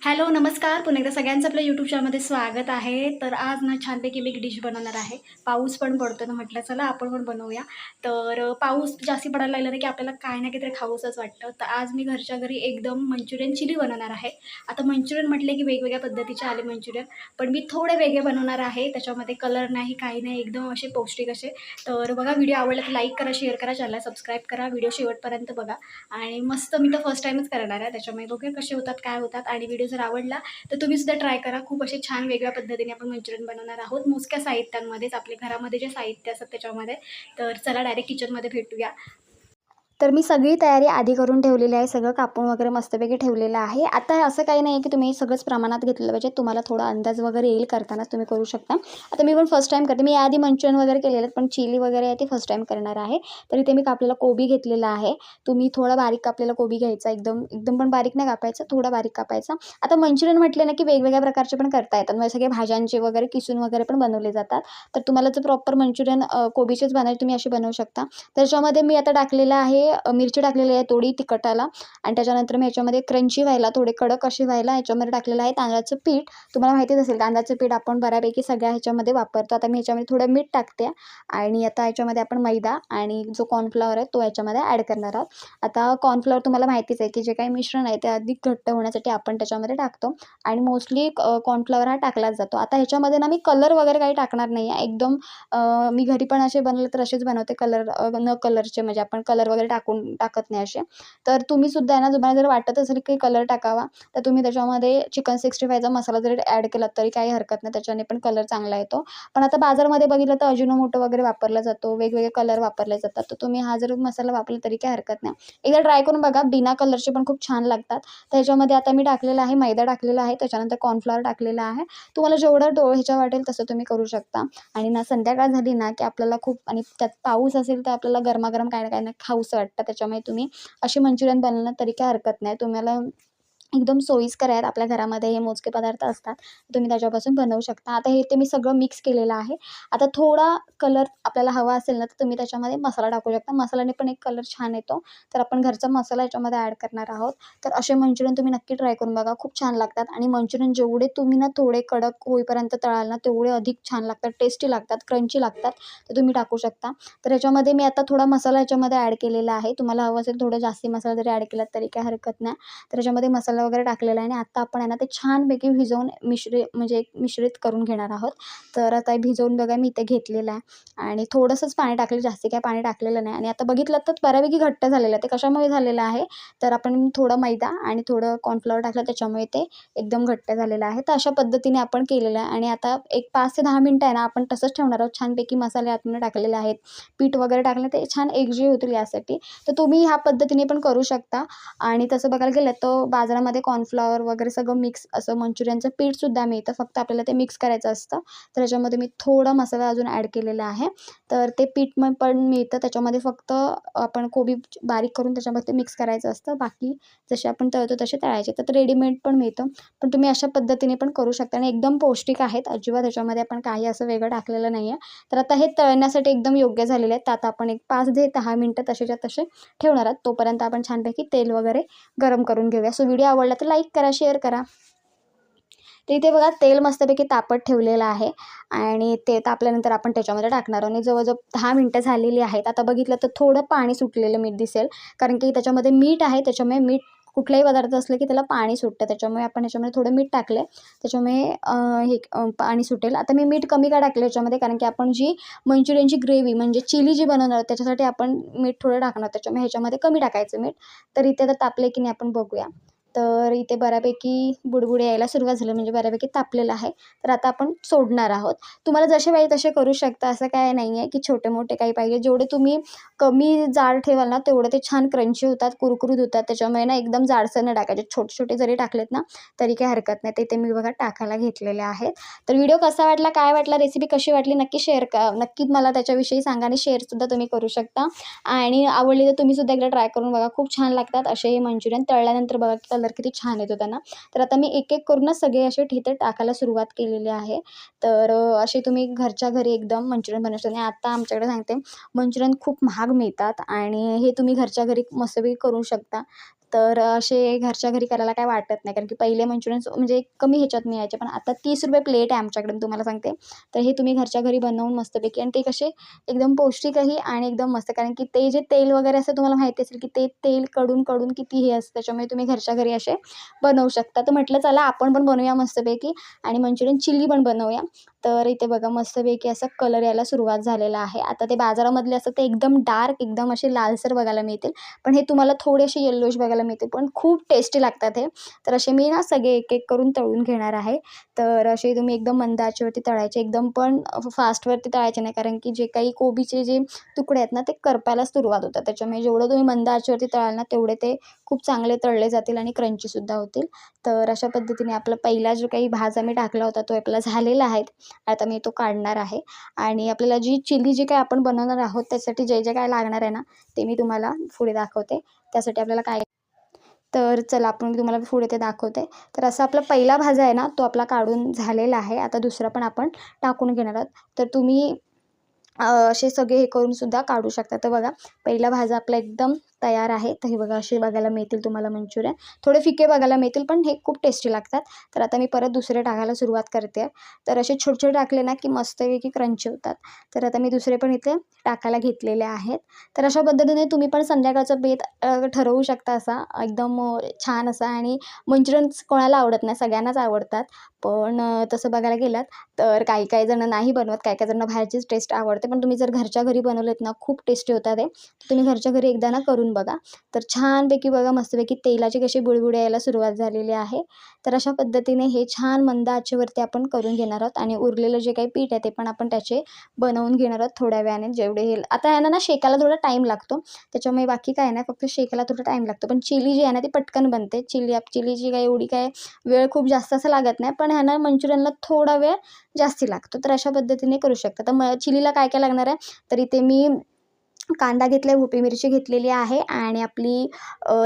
Hello, नमस्कार. पुन्हा एकदा सगळ्यांचं आपल्या यूट्यूब चॅनलमध्ये स्वागत आहे. तर आज ना छानपैकी मी एक डिश बनवणार आहे. पाऊस पण पडतो ना, म्हटलं चला आपण पण बनवूया. तर पाऊस जास्ती पडायला लागला ना, की आपल्याला काही ना काहीतरी खावंसंच वाटतं. तर आज मी घरच्या घरी एकदम मंचुरियन चिली बनवणार आहे. आता मंचुरियन म्हटले की वेगवेगळ्या पद्धतीचे आले मंचुरियन, पण मी थोडे वेगळे बनवणार आहे. त्याच्यामध्ये कलर नाही, काही नाही, एकदम असे पौष्टिक असे. तर बघा, व्हिडिओ आवडला तर लाईक करा, शेअर करा, चॅनलला सबस्क्राईब करा, व्हिडिओ शेवटपर्यंत बघा. आणि मस्त मी तर फर्स्ट टाईमच करणार आहे, त्याच्यामुळे बघूया कसे होतात, काय होतात. आणि व्हिडिओ जर आवडला तर तुम्ही सुद्धा ट्राय करा. खूप असे छान वेगळ्या पद्धतीने आपण मंचुरियन बनवणार आहोत, मोजक्या साहित्यांमध्येच, आपल्या घरामध्ये जे साहित्य असतात त्याच्यामध्ये. तर चला डायरेक्ट किचनमध्ये भेटूया. तर मी सगळी तयारी आधी करून ठेवलेली आहे. सगळं कापून वगैरे मस्तपैकी ठेवलेलं आहे. आता असं काही नाही आहे की तुम्ही सगळंच प्रमाणात घेतलं पाहिजे. तुम्हाला थोडा अंदाज वगैरे येईल करतानाच तुम्ही करू शकता. आता मी पण फर्स्ट टाईम करते. मी याआधी मंचुरियन वगैरे केलेले आहेत, पण चिली वगैरे आहे ते फर्स्ट टाईम करणार आहे. तर इथे मी कापलेला कोबी घेतलेला आहे. तुम्ही थोडा बारीक कापलेला कोबी घ्यायचा. एकदम एकदम पण बारीक नाही कापायचा, थोडा बारीक कापायचा. आता मंचुरियन म्हटले ना की वेगवेगळ्या प्रकारचे पण करता येतात. म्हणजे सगळे भाज्यांचे वगैरे किसून वगैरे पण बनवले जातात. तर तुम्हाला जर प्रॉपर मंचुरियन कोबीचेच बनायचे तुम्ही असे बनवू शकता. त्याच्यामध्ये मी आता टाकलेलं आहे मिरची टाकलेली आहे थोडी तिखटाला, आणि त्याच्यानंतर मी ह्याच्यामध्ये क्रंची व्हायला, थोडे कडक असे व्हायला ह्याच्यामध्ये टाकलेलं आहे तांदळाचं पीठ. तुम्हाला माहितीच असेल तांदळाचं पीठ आपण बऱ्यापैकी सगळ्या ह्याच्यामध्ये वापरतो. आता मी ह्याच्यामध्ये थोडं मीठ टाकते, आणि आता ह्याच्यामध्ये आपण मैदा आणि जो कॉर्नफ्लॉवर आहे तो ह्याच्यामध्ये ॲड करणार आहोत. आता कॉर्नफ्लॉवर तुम्हाला माहितीच आहे की जे काही मिश्रण आहे ते अधिक घट्ट होण्यासाठी आपण त्याच्यामध्ये टाकतो, आणि मोस्टली कॉर्नफ्लॉवर हा टाकलाच जातो. आता ह्याच्यामध्ये ना मी कलर वगैरे काही टाकणार नाही आहे. एकदम मी घरी पण असे बनवले तर असेच बनवते, कलर न कलरचे, म्हणजे आपण कलर वगैरे टाकत नाही असे. तर तुम्ही सुद्धा आहे ना, तुम्हाला जर वाटत असेल की कलर टाकावा, तर तुम्ही त्याच्यामध्ये चिकन 65चा मसाला जरी ॲड केला तरी काही हरकत नाही, त्याच्याने पण कलर चांगला येतो. पण आता बाजारमध्ये बघितलं तर अजिनोमोटो वगैरे वापरला जातो, वेगवेगळे कलर वापरले जातात. तर तुम्ही हा जर मसाला वापरला तरी काही हरकत नाही. एकदा ट्राय करून बघा, बिना कलरचे पण खूप छान लागतात. त्याच्यामध्ये आता मी टाकलेलं आहे मैदा टाकलेला आहे, त्याच्यानंतर कॉर्नफ्लॉवर टाकलेला आहे. तुम्हाला जेवढं ह्याच्या वाटेल तसं तुम्ही करू शकता. आणि ना संध्याकाळ झाली ना की आपल्याला खूप, आणि त्यात पाऊस असेल तर आपल्याला गरमागरम काही ना काही ना खाऊसं वाटतं. त्याच्यामुळे तुम्ही अशी मंचुरियन बनवलं तरी काही हरकत नाही. तुम्हाला एकदम सोयीस्कर आहेत. आपल्या घरामध्ये हे मोजके पदार्थ असतात, तुम्ही त्याच्यापासून बनवू शकता. आता हे ते मी सगळं मिक्स केलेलं आहे. आता थोडा कलर आपल्याला हवा असेल ना, तर तुम्ही त्याच्यामध्ये मसाला टाकू शकता. मसाल्याने पण एक कलर छान येतो. तर आपण घरचा मसाला याच्यामध्ये ॲड करणार आहोत. तर असे मंचुरियन तुम्ही नक्की ट्राय करून बघा, खूप छान लागतात. आणि मंचुरियन जेवढे तुम्ही ना थोडे कडक होईपर्यंत तळाल ना, तेवढे अधिक छान लागतात, टेस्टी लागतात, क्रंची लागतात. तर तुम्ही टाकू शकता. तर याच्यामध्ये मी आता थोडा मसाला याच्यामध्ये ॲड केलेला आहे. तुम्हाला हवं असेल थोडं जास्ती मसाला जरी ॲड केलात तरी काही हरकत नाही. तर याच्यामध्ये मसाला वगैरे टाकलेला आहे, आणि आता आपण आहे ना ते छानपैकी भिजवून म्हणजे एक मिश्रित करून घेणार आहोत. तर आता हे भिजवून बघा मी इथे घेतलेलं आहे, आणि थोडंसंच पाणी टाकलं, जास्ती काही पाणी टाकलेलं नाही. आणि आता बघितलं तर बऱ्यापैकी घट्ट झालेलं आहे. ते कशामुळे झालेलं आहे, तर आपण थोडं मैदा आणि थोडं कॉर्नफ्लॉवर टाकलं, त्याच्यामुळे ते एकदम घट्ट झालेलं आहे. तर अशा पद्धतीने आपण केलेलं आहे. आणि आता एक 5 ते 10 मिनिटं आहे ना आपण तसंच ठेवणार आहोत. छानपैकी मसाले आतमध्ये टाकलेले आहेत, पीठ वगैरे टाकलं, ते छान एकजीव होतील यासाठी. तर तुम्ही ह्या पद्धतीने पण करू शकता. आणि तसं बघायला गेलं तर बाजारामध्ये कॉर्नफ्लॉवर वगैरे सगळं मिक्स असं मंचुरियनचं पीठसुद्धा मिळतं, फक्त आपल्याला ते मिक्स करायचं असतं. तर याच्यामध्ये मी थोडा मसाला अजून ॲड केलेला आहे. तर ते पीठ पण मिळतं, त्याच्यामध्ये फक्त आपण कोबी बारीक करून त्याच्यामध्ये मिक्स करायचं असतं. बाकी जसे आपण तळतो तसे तळायचे. तर रेडीमेड पण मिळतं, पण तुम्ही अशा पद्धतीने पण करू शकता. आणि एकदम पौष्टिक आहेत, अजिबात ह्याच्यामध्ये आपण काही असं वेगळं टाकलेलं नाही आहे. तर आता हे तळण्यासाठी एकदम योग्य झालेले आहेत. तर आता आपण एक 5 ते 10 मिनिटं तसेच्या तसे ठेवणार आहोत. तोपर्यंत आपण छानपैकी तेल वगैरे गरम करून घेऊया. सो व्हिडिओ आवडला तर लाईक करा, शेअर करा. तर इथे बघा तेल मस्तपैकी तापत ठेवलेलं आहे, आणि ते तापल्यानंतर आपण त्याच्यामध्ये टाकणार आहोत. आणि जवळजवळ 10 मिनिटं झालेली आहेत. आता बघितलं तर थोडं पाणी सुटलेलं मीठ दिसेल, कारण की त्याच्यामध्ये मीठ आहे. त्याच्यामुळे मीठ कुठलाही पदार्थ असलं की त्याला पाणी सुटतं, त्याच्यामुळे आपण ह्याच्यामध्ये थोडं मीठ टाकलं, त्याच्यामुळे पाणी सुटेल. आता मी मीठ कमी का टाकलं ह्याच्यामध्ये, कारण की आपण जी मंचुरियनची ग्रेव्ही म्हणजे चिली जी बनवणार आहोत त्याच्यासाठी आपण मीठ थोडं टाकणार, त्याच्यामुळे ह्याच्यामध्ये कमी टाकायचं मीठ. तर इथे आता तापले की नाही आपण बघूया. तर इथे बऱ्यापैकी बुडबुडे यायला सुरुवात झाली, म्हणजे बऱ्यापैकी तापलेलं आहे. तर आता आपण सोडणार आहोत. तुम्हाला जसे पाहिजे तसे करू शकता, असं काही नाही आहे की छोटे-मोठे काही पाहिजे. जेवढे तुम्ही कमी जाड ठेवाल ना, तेवढं ते छान क्रंची होतात, कुरकुरीत होतात. त्याच्यामुळे ना एकदम जाडसर नाही टाकायचे. छोटे-छोटे जरी टाकलेत ना, तरी काही हरकत नाही. ते मी बघा टाकायला घेतलेले आहेत. तर व्हिडिओ कसा वाटला, काय वाटला, रेसिपी कशी वाटली, नक्की मला त्याच्याविषयी सांगा, आणि शेअरसुद्धा तुम्ही करू शकता. आणि आवडली तर तुम्ही सुद्धा एकदा ट्राय करून बघा, खूप छान लागतात असे हे मंचुरियन. तळल्यानंतर बघा कलर किती छान येतो त्यांना. तर आता मी एक-एक करूनच सगळे असे इथे टाकायला सुरुवात केलेली आहे. तर असे तुम्ही घरच्या घरी एकदम मंचुरियन बनवू शकता. आणि आता आमच्याकडे सांगते, मंचुरियन खूप महाग मिळतात, आणि हे तुम्ही घरच्या घरी मस्तपैकी करू शकता. तर असे घरच्या घरी करायला काय वाटत नाही, कारण की पहिले मंचुरियन्स म्हणजे कमी ह्याच्यात मिळायचे, पण आता 30 रुपये प्लेट आहे आमच्याकडे मी तुम्हाला सांगते. तर हे तुम्ही घरच्या घरी बनवून मस्तपैकी, आणि ते कसे एकदम पौष्टिकही आणि एकदम मस्त, कारण की ते जे तेल वगैरे असतं तुम्हाला माहिती असेल की ते तेल कडून कडून किती हे असतं, त्याच्यामुळे तुम्ही घरच्या घरी असे बनवू शकता. तर म्हटलं चला आपण पण बनवूया मस्तपैकी आणि मंचुरियन चिली पण बनवूया. तर इथे बघा मस्तपैकी असा कलर यायला सुरुवात झालेला आहे. आता ते बाजारामधले असतात ते एकदम डार्क, एकदम असे लालसर बघायला मिळतील, पण हे तुम्हाला थोडे असे येल्लोइश बघायला मिळतील, पण खूप टेस्टी लागतात हे. तर असे मी ना सगळे एक एक करून तळून घेणार आहे. तर असे तुम्ही एकदम मंद आचेवरती तळायचे, एकदम पण फास्टवरती तळायचे नाही, कारण की जे काही कोबीचे जे तुकडे आहेत ना ते करपायला सुरुवात होतात. त्याच्यामुळे जेवढं तुम्ही मंद आचेवरती तळाल ना तेवढे ते खूप चांगले तळले जातील आणि क्रंचीसुद्धा होतील. तर अशा पद्धतीने आपला पहिला जो काही भाज आम्ही टाकला होता तो आपला झालेला आहे. आता मी तो काढणार आहे आणि आपल्याला जी चिली जी काही आपण बनवणार आहोत त्यासाठी जे जे काय लागणार आहे ना ते मी तुम्हाला पुढे दाखवते. त्यासाठी आपल्याला काय, तर चला आपण मी तुम्हाला पुढे ते दाखवते. तर असा आपला पहिला भाजा आहे ना तो आपला काढून झालेला आहे. आता दुसरा पण आपण टाकून घेणार आहोत. तर तुम्ही असे सगळे हे करून सुद्धा काढू शकता. तर बघा पहिला भाजा आपला एकदम तयार आहे. तर हे बघा असे बघायला मिळतील तुम्हाला मंचुरियन. थोडे फिके बघायला मिळतील, पण हे खूप टेस्टी लागतात. तर आता मी परत दुसरे टाकायला सुरुवात करते. तर असे छोटे-छोटे टाकले ना की मस्तपैकी क्रंची होतात. तर आता मी दुसरे पण इथे टाकायला घेतलेले आहेत. तर अशा पद्धतीने तुम्ही पण संध्याकाळचा बेत ठरवू शकता असा एकदम छान असा. आणि मंचुरियन्स कोणाला आवडत नाही, सगळ्यांनाच आवडतात. पण तसं बघायला गेलात तर काही-काही जण नाही बनवत, काही-काही जणांना बाहेरचीच टेस्ट आवडते. पण तुम्ही जर घरच्या घरी बनवलेत ना खूप टेस्टी होतात ते. तुम्ही घरच्या घरी एकदा ना करून बघा. तर छानपैकी बघा मस्तपैकी तेलाची कशी बुडबुडी यायला सुरुवात झालेली आहे. तर अशा पद्धतीने हे छान मंद आचेवरती आपण करून घेणार आहोत आणि उरलेलं जे काही पीठ आहे ते पण आपण त्याचे बनवून घेणार आहोत थोड्या वेळाने, जेवढे हे आता ह्यांना ना शेकायला थोडा टाईम लागतो. त्याच्यामुळे बाकी काय नाही, फक्त शेकायला थोडा टाईम लागतो. पण चिली जी आहे ना ती पटकन बनते. चिलीची काही एवढी काय वेळ खूप जास्त असं लागत नाही, पण ह्यांना मंचुरियनला थोडा वेळ जास्ती लागतो. तर अशा पद्धतीने करू शकता. तर चिलीला काय काय लागणार आहे, तर इथे मी कांदा घेतला आहे, हिरवी मिरची घेतलेली आहे आणि आपली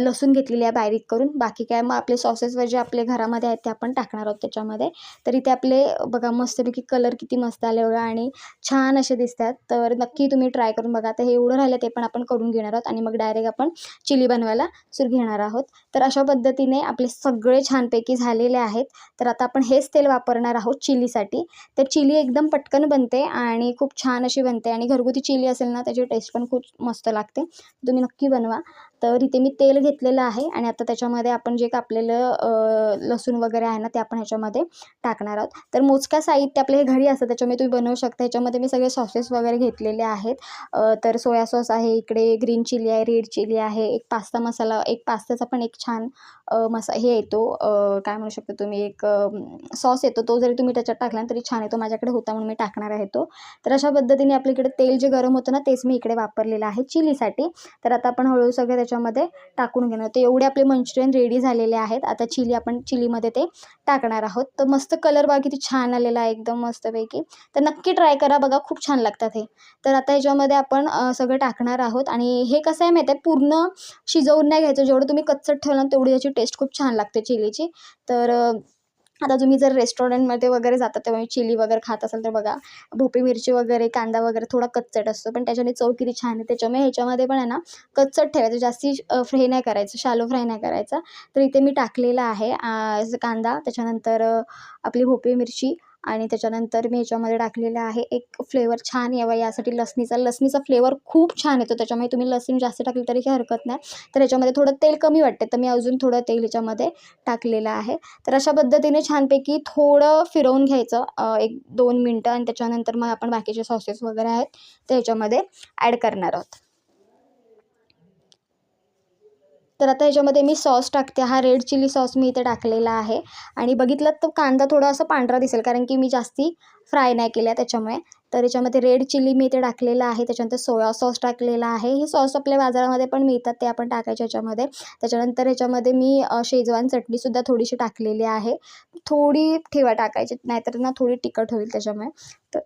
लसूण घेतलेली आहे बारीक करून. बाकी काय मग आपले सॉसेस जे आपले घरामध्ये आहेत ते आपण टाकणार आहोत त्याच्यामध्ये. तर इथे आपले बघा मस्तपैकी कलर किती मस्त आले बघा आणि छान असे दिसतात. तर नक्की तुम्ही ट्राय करून बघा. तर हे एवढं राहिलं ते पण आपण करून घेणार आहोत आणि मग डायरेक्ट आपण चिली बनवायला सुरू घेणार आहोत. तर अशा पद्धतीने आपले सगळे छानपैकी झालेले आहेत. तर आता आपण हेच तेल वापरणार आहोत चिलीसाठी. तर चिली एकदम पटकन बनते आणि खूप छान अशी बनते आणि घरगुती चिली असेल ना त्याची टेस्ट पण खूप मस्त लागते. तुम्ही नक्की बनवा. तर इथे मी तेल घेतलेलं आहे आणि आता त्याच्यामध्ये आपण जे कापलेलं लसूण वगैरे आहे ना ते आपण ह्याच्यामध्ये टाकणार आहोत. तर मोजक्या साहित्य आपल्या हे घरी असतं त्याच्यामुळे तुम्ही बनवू शकता. ह्याच्यामध्ये मी सगळे सॉसेस वगैरे घेतलेले आहेत. तर सोया सॉस आहे, इकडे ग्रीन चिली आहे, रेड चिली आहे, एक पास्ता मसाला, एक पास्त्याचा पण एक छान हे येतो, काय म्हणू शकता तुम्ही, एक सॉस येतो. तो जरी तुम्ही त्याच्यात टाकला तरी छान येतो. माझ्याकडे होता म्हणून मी टाकणार आहे तो. तर अशा पद्धतीने आपल्याकडे तेल जे गरम होतं ना तेच मी इकडे वापरलेलं आहे चिलीसाठी. तर आता आपण हळूहळू सगळे त्याच्यामध्ये टाकून घेणार. तर एवढे आपले मंचुरियन रेडी झालेले आहेत. आता आपण चिलीमध्ये ते टाकणार आहोत. तर मस्त कलर बघा किती छान आलेला आहे एकदम मस्तपैकी. तर नक्की ट्राय करा बघा, खूप छान लागतात हे. तर आता ह्याच्यामध्ये आपण सगळं टाकणार आहोत आणि हे कसं आहे माहिती आहे, पूर्ण शिजवून नाही घ्यायचं. जेवढं तुम्ही कच्चट ठेवलं तेवढी याची टेस्ट खूप छान लागते चिलीची. तर आता तुम्ही जर रेस्टॉरंटमध्ये वगैरे जाता तेव्हा चिली वगैरे खात असाल तर बघा भोपळी मिरची वगैरे, कांदा वगैरे थोडा कच्चट असतो, पण त्याच्याने चव किती छान आहे. त्याच्यामुळे ह्याच्यामध्ये पण आहे ना कच्चट ठेवायचं, जास्ती फ्राय नाही करायचं, शॅलो फ्राय नाही करायचा. तर इथे मी टाकलेला आहे कांदा, त्याच्यानंतर आपली भोपळी मिरची आणि त्याच्यानंतर मी ह्याच्यामध्ये टाकलेलं आहे एक फ्लेवर छान यावा यासाठी लसणीचा फ्लेवर खूप छान येतो. त्याच्यामुळे तुम्ही लसूण जास्त टाकली तरी काही हरकत नाही. तर ह्याच्यामध्ये थोडं तेल कमी वाटते तर मी अजून थोडं तेल ह्याच्यामध्ये टाकलेलं आहे. तर अशा पद्धतीने छानपैकी थोडं फिरवून घ्यायचं 1-2 मिनटं आणि त्याच्यानंतर मग आपण बाकीचे सॉसेस वगैरे आहेत ते ह्याच्यामध्ये ॲड करणार आहोत. तर आता ह्याच्यामध्ये मी सॉस टाकते. हा रेड चिली सॉस मी इथे टाकलेला आहे आणि बघितलात तर कांदा थोडा असा पांढरा दिसेल कारण की मी जास्ती फ्राय नाही केला त्याच्यामुळे. तर याच्यामध्ये रेड चिली मी इथे टाकलेला आहे. त्याच्यानंतर सोया सॉस टाकलेला आहे. हे सॉस आपल्या बाजारामध्ये पण मिळतात ते आपण टाकायचे ह्याच्यामध्ये. त्याच्यानंतर ह्याच्यामध्ये मी शेजवान चटणीसुद्धा थोडीशी टाकलेली आहे. थोडी ठेवा टाकायची नाहीतर ना थोडी तिखट होईल त्याच्यामुळे. तर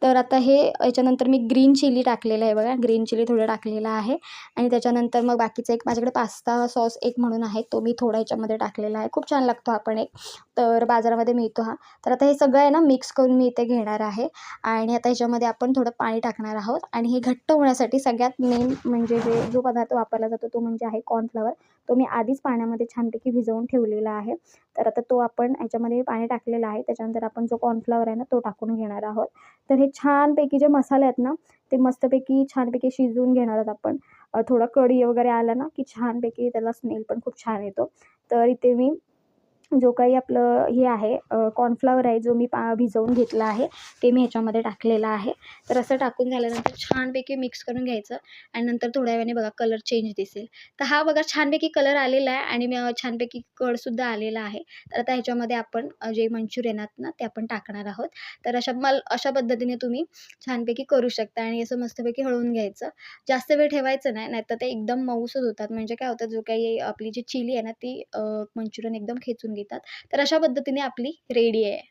तर आता हे याच्यानंतर मी ग्रीन चिली टाकलेलं आहे बघा, ग्रीन चिली थोडं टाकलेलं आहे आणि त्याच्यानंतर मग बाकीचं एक माझ्याकडे पास्ता सॉस एक म्हणून आहे, तो मी थोडा याच्यामध्ये टाकलेला आहे. खूप छान लागतो हा पण एक, तर बाजारामध्ये मिळतो हा. तर आता हे सगळं आहे ना मिक्स करून मी इथे घेणार आहे आणि आता ह्याच्यामध्ये आपण थोडं पाणी टाकणार आहोत आणि हे घट्ट होण्यासाठी सगळ्यात मेन म्हणजे जो पदार्थ वापरला जातो तो म्हणजे आहे कॉर्नफ्लॉवर. तो मी आधीच पाण्यामध्ये छानपैकी भिजवून ठेवलेला आहे. तर आता तो आपण ह्याच्यामध्ये पाणी टाकलेलं आहे. त्याच्यानंतर आपण जो कॉर्नफ्लॉवर आहे ना तो टाकून घेणार आहोत. तर हे छानपैकी जे मसाले आहेत ना ते मस्तपैकी छानपैकी शिजवून घेणार आहोत आपण. थोडा कढी वगैरे आला ना की छानपैकी त्याला स्मेल पण खूप छान येतो. तर इथे मी जो काही आपलं हे आहे कॉर्नफ्लॉवर आहे जो मी भिजवून घेतला आहे ते मी ह्याच्यामध्ये टाकलेला आहे. तर असं टाकून झाल्यानंतर छानपैकी मिक्स करून घ्यायचं आणि नंतर थोड्या वेळाने बघा कलर चेंज दिसेल. तर हा बघा छानपैकी कलर आलेला आहे आणि छानपैकी कळसुद्धा आलेला आहे. तर आता ह्याच्यामध्ये आपण जे मंचुरियन आहेत ना ते आपण टाकणार आहोत. तर अशा पद्धतीने तुम्ही छानपैकी करू शकता आणि असं मस्तपैकी हळवून घ्यायचं. जास्त वेळ ठेवायचं नाही, नाहीतर ते एकदम मऊसच होतात. म्हणजे काय होतं जो काही आपली जी चिली आहे ना ती मंचुरियन एकदम खेचून घेतात. तर अशा पद्धतीने आपली रेडी आहे.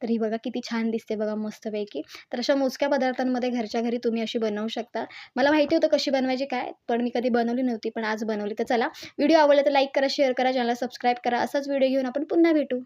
तर ही बघा किती छान दिसते बघा मस्तपैकी. तर अशा मोजक्या पदार्थांमध्ये घरच्या घरी तुम्ही अशी बनवू शकता. मला माहिती होतं कशी बनवायची काय, पण मी कधी बनवली नव्हती, पण आज बनवली. तर चला व्हिडिओ आवडला तर लाईक करा, शेअर करा, चॅनलला सबस्क्राईब करा. असाच व्हिडिओ घेऊन आपण पुन्हा भेटू.